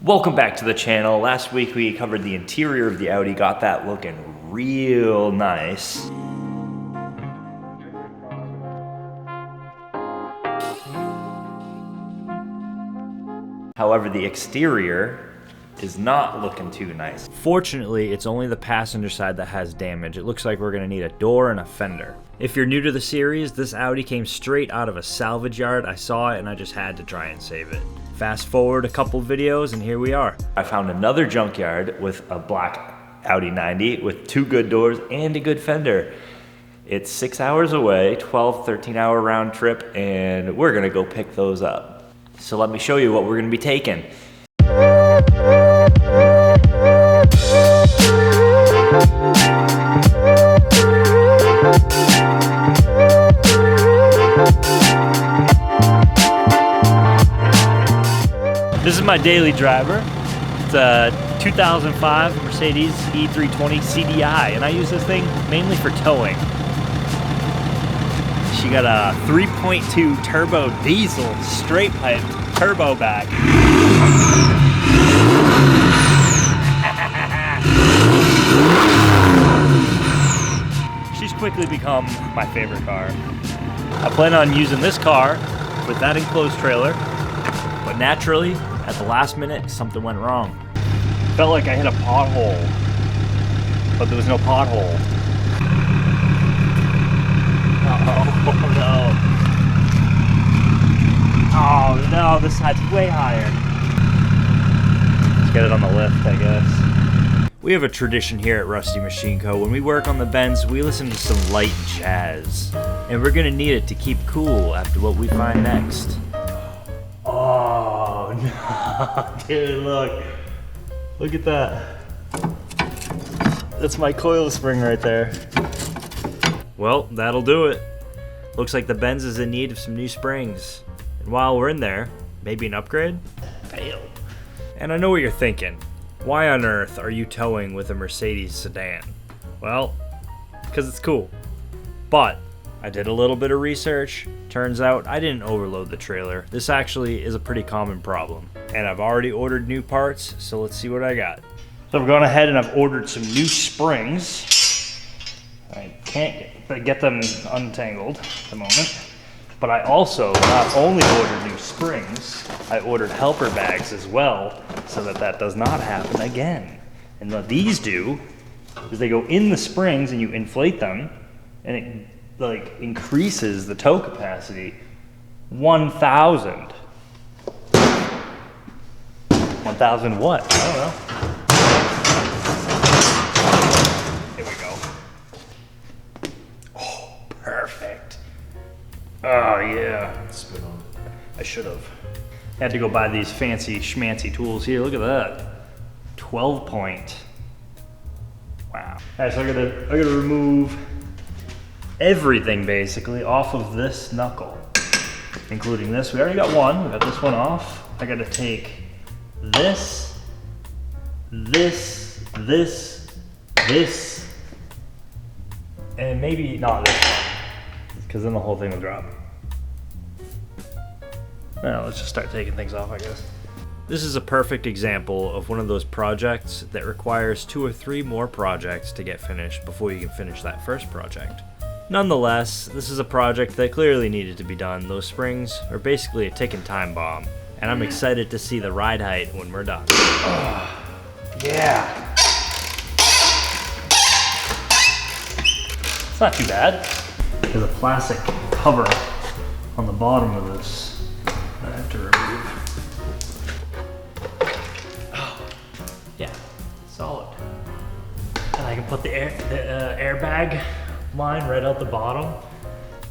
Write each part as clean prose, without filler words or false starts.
Welcome back to the channel. Last week we covered the interior of the Audi, got that looking real nice. However, the exterior is not looking too nice. Fortunately, it's only the passenger side that has damage. It looks like we're gonna need a door and a fender. If you're new to the series, this Audi came straight out of a salvage yard. I saw it and I just had to try and save it. Fast forward a couple videos and here we are. I found another junkyard with a black Audi 90 with two good doors and a good fender. It's 6 hours away, 13 hour round trip, and we're gonna go pick those up. So let me show you what we're gonna be taking. This is my daily driver. It's a 2005 Mercedes E320 CDI, and I use this thing mainly for towing. She got a 3.2 turbo diesel straight pipe turbo back. She's quickly become my favorite car. I plan on using this car with that enclosed trailer, but naturally, at the last minute, something went wrong. Felt like I hit a pothole, but there was no pothole. Oh no. Oh no, this side's way higher. Let's get it on the lift, I guess. We have a tradition here at Rusty Machine Co. When we work on the Benz, we listen to some light jazz. And we're gonna need it to keep cool after what we find next. Oh no, dude, look at that. That's my coil spring right there. Well, that'll do it. Looks like the Benz is in need of some new springs. And while we're in there, maybe an upgrade? Fail. And I know what you're thinking. Why on earth are you towing with a Mercedes sedan? Well, because it's cool. But I did a little bit of research. Turns out I didn't overload the trailer. This actually is a pretty common problem. And I've already ordered new parts, so let's see what I got. So I've gone ahead and I've ordered some new springs. I can't get them untangled at the moment. But I also not only ordered new springs, I ordered helper bags as well, so that does not happen again. And what these do is they go in the springs and you inflate them, and it like increases the tow capacity 1,000. 1,000 what? I don't know. Here we go. Oh, perfect. Oh yeah. Spit on it. I should have. Had to go buy these fancy schmancy tools here. Look at that. 12 point. Wow. Alright, so I gotta remove everything basically off of this knuckle, including this. We already got one. We got this one off. I got to take this, and maybe not this one, because then the whole thing will drop. Well, let's just start taking things off, I guess. This is a perfect example of one of those projects that requires 2 or 3 more projects to get finished before you can finish that first project. Nonetheless, this is a project that clearly needed to be done. Those springs are basically a ticking time bomb, and I'm excited to see the ride height when we're done. Yeah. It's not too bad. There's a plastic cover on the bottom of this that I have to remove. Oh, yeah, solid. And I can put the airbag line right out the bottom.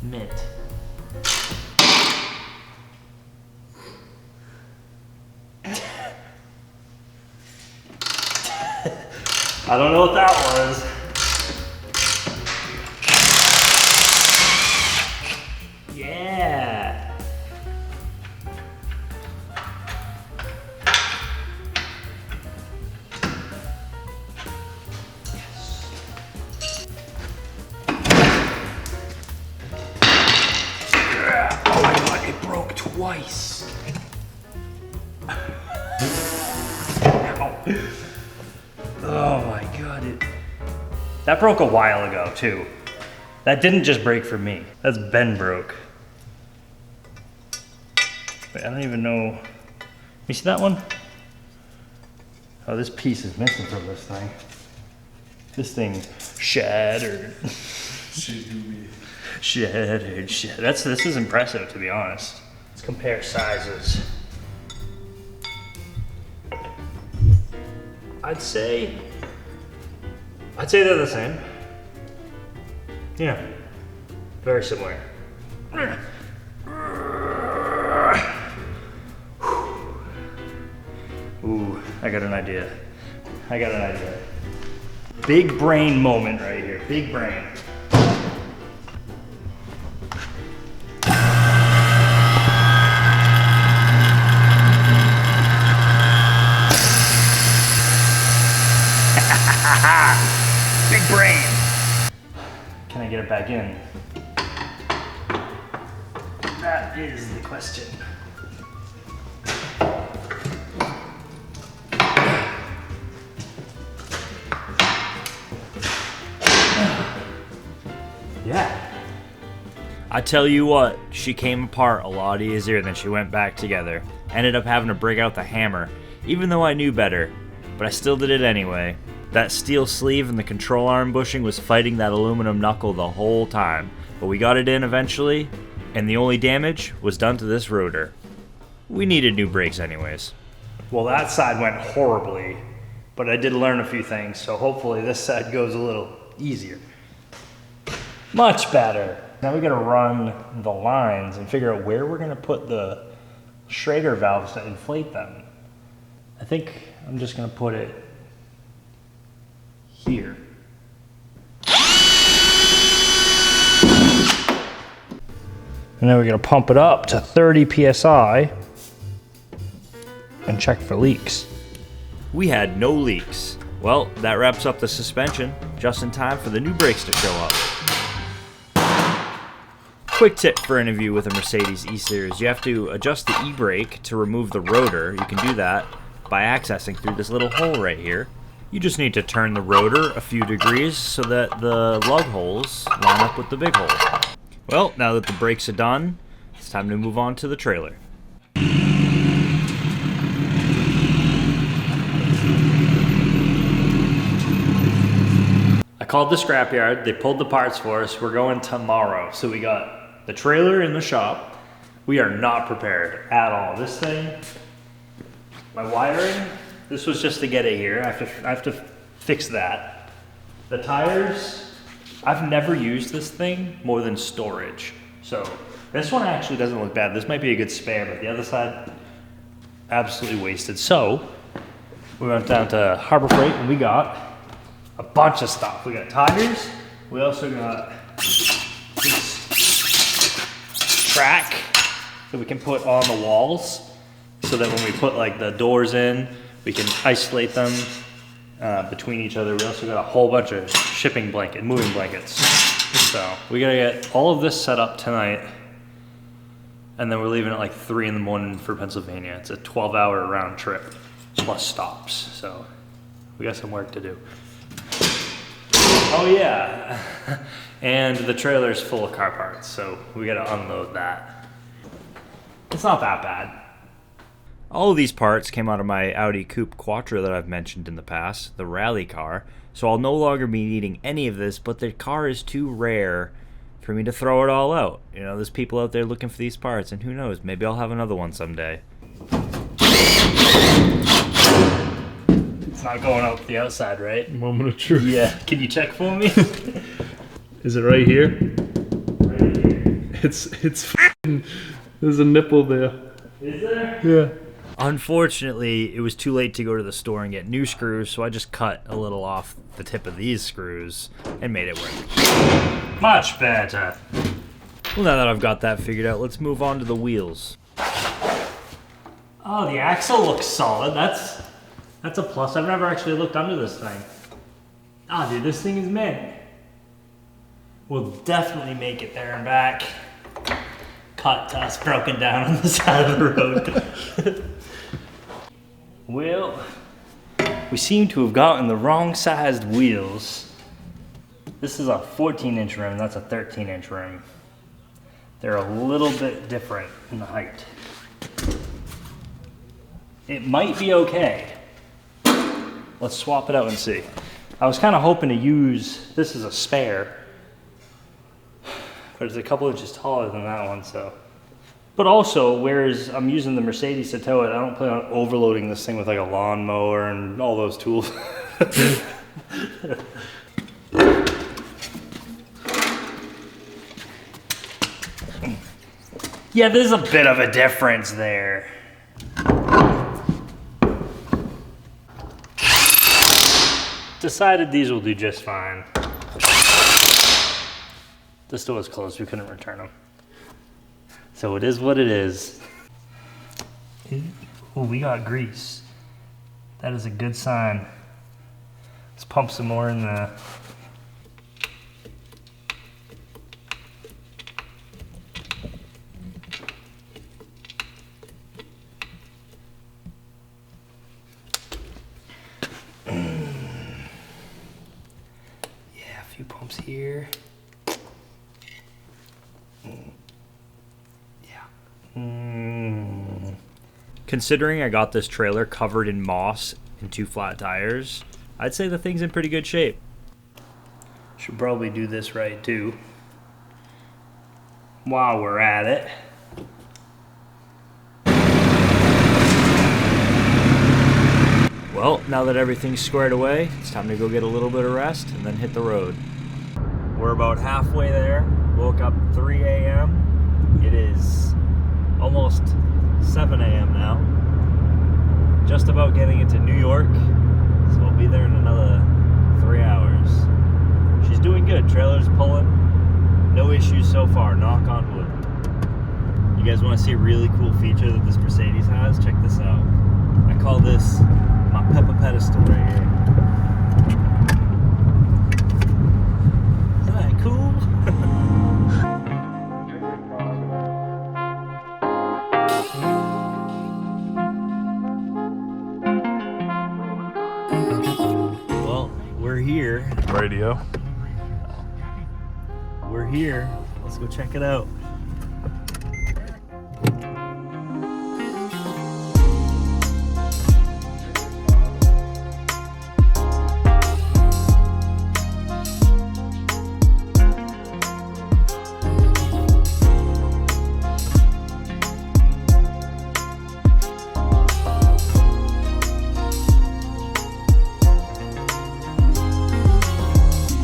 Mint. I don't know what that was. Yeah. Oh my god, it broke twice. Oh my God, that broke a while ago too. That didn't just break for me. That's Ben broke. Wait, I don't even know. You see that one? Oh, this piece is missing from this thing. This thing shattered. Shattered. This is impressive, to be honest. Let's compare sizes. I'd say they're the same. Yeah, very similar. Ooh, I got an idea. Big brain moment right here, big brain. Big brain. Can I get it back in? That is the question. Yeah. I tell you what, she came apart a lot easier than she went back together. Ended up having to break out the hammer, even though I knew better, but I still did it anyway. That steel sleeve and the control arm bushing was fighting that aluminum knuckle the whole time, but we got it in eventually, and the only damage was done to this rotor. We needed new brakes anyways. Well, that side went horribly, but I did learn a few things, so hopefully this side goes a little easier. Much better. Now we gotta run the lines and figure out where we're gonna put the Schrader valves to inflate them. I think I'm just gonna put it here. And then we're gonna pump it up to 30 PSI and check for leaks. We had no leaks. Well, that wraps up the suspension, just in time for the new brakes to show up. Quick tip for any of you with a Mercedes E-Series, you have to adjust the e-brake to remove the rotor. You can do that by accessing through this little hole right here. You just need to turn the rotor a few degrees so that the lug holes line up with the big hole. Well, now that the brakes are done, it's time to move on to the trailer. I called the scrapyard, they pulled the parts for us, we're going tomorrow. So we got the trailer in the shop. We are not prepared at all. This thing, my wiring, this was just to get it here. I have to fix that. The tires, I've never used this thing more than storage. So this one actually doesn't look bad. This might be a good spare, but the other side, absolutely wasted. So we went down to Harbor Freight and we got a bunch of stuff. We got tires. We also got this track that we can put on the walls so that when we put like the doors in, we can isolate them between each other. We also got a whole bunch of moving blankets. So we gotta get all of this set up tonight, and then we're leaving at like 3 in the morning for Pennsylvania. It's a 12-hour round trip plus stops. So we got some work to do. Oh yeah, and the trailer's full of car parts, so we gotta unload that. It's not that bad. All of these parts came out of my Audi Coupe Quattro that I've mentioned in the past, the rally car, so I'll no longer be needing any of this, but the car is too rare for me to throw it all out. You know, there's people out there looking for these parts, and who knows, maybe I'll have another one someday. It's not going out the outside, right? Moment of truth. Yeah, can you check for me? Is it right here? Right here. It's there's a nipple there. Is there? Yeah. Unfortunately, it was too late to go to the store and get new screws, so I just cut a little off the tip of these screws and made it work. Much better. Well, now that I've got that figured out, let's move on to the wheels. Oh, the axle looks solid. That's a plus. I've never actually looked under this thing. Ah, dude, this thing is mint. We'll definitely make it there and back. Cut to us broken down on the side of the road. Well, we seem to have gotten the wrong sized wheels. This is a 14-inch rim, that's a 13-inch rim. They're a little bit different in the height. It might be okay. Let's swap it out and see. I was kind of hoping to use, this is a spare, but it's a couple inches taller than that one, so. But also, whereas I'm using the Mercedes to tow it, I don't plan on overloading this thing with like a lawnmower and all those tools. Yeah, there's a bit of a difference there. Decided these will do just fine. This door was closed, we couldn't return them. So it is what it is. Oh, we got grease. That is a good sign. Let's pump some more in the... Yeah, a few pumps here. Considering I got this trailer covered in moss and 2 flat tires, I'd say the thing's in pretty good shape. Should probably do this right too. While we're at it. Well, now that everything's squared away, it's time to go get a little bit of rest and then hit the road. We're about halfway there. Woke up 3 a.m. It is almost 7 a.m. now. Just about getting into New York, so we'll be there in another 3 hours. She's doing good, trailer's pulling. No issues so far, knock on wood. You guys want to see a really cool feature that this Mercedes has? Check this out. I call this my Peppa pedestal right here. Isn't that cool? Here. Radio. We're here. Let's go check it out.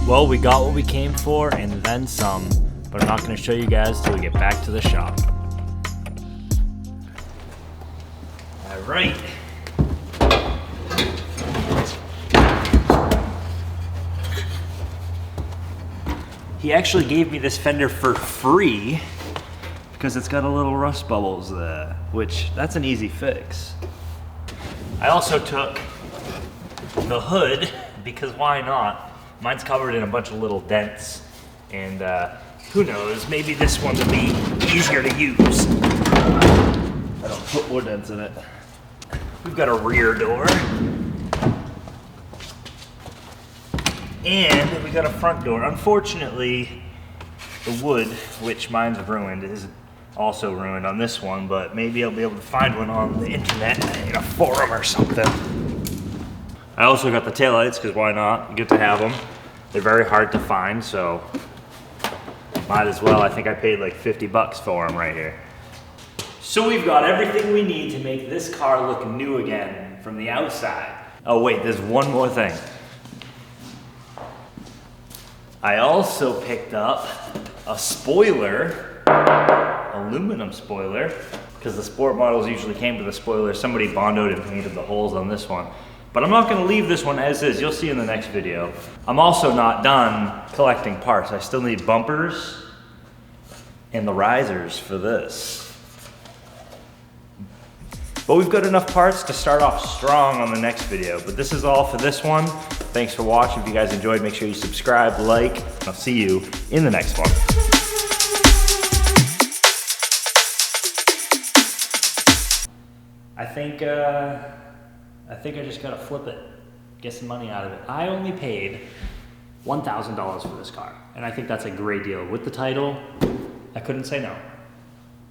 Well, we got what we came for and then some, but I'm not going to show you guys till we get back to the shop. All right. He actually gave me this fender for free because it's got a little rust bubbles there, which that's an easy fix. I also took the hood because why not? Mine's covered in a bunch of little dents, and who knows, maybe this one will be easier to use. I don't put more dents in it. We've got a rear door. And we got a front door. Unfortunately, the wood, which mine's ruined, is also ruined on this one, but maybe I'll be able to find one on the internet in a forum or something. I also got the taillights, because why not? Good to have them. They're very hard to find, so might as well. I think I paid like 50 bucks for them right here. So we've got everything we need to make this car look new again from the outside. Oh wait, there's one more thing. I also picked up a spoiler, aluminum spoiler, because the sport models usually came with a spoiler. Somebody bondoed and painted the holes on this one. But I'm not gonna leave this one as is. You'll see in the next video. I'm also not done collecting parts. I still need bumpers and the risers for this. But we've got enough parts to start off strong on the next video. But this is all for this one. Thanks for watching. If you guys enjoyed, make sure you subscribe, like, and I'll see you in the next one. I think I just gotta flip it. get some money out of it. I only paid $1,000 for this car, and I think that's a great deal. With the title, I couldn't say no.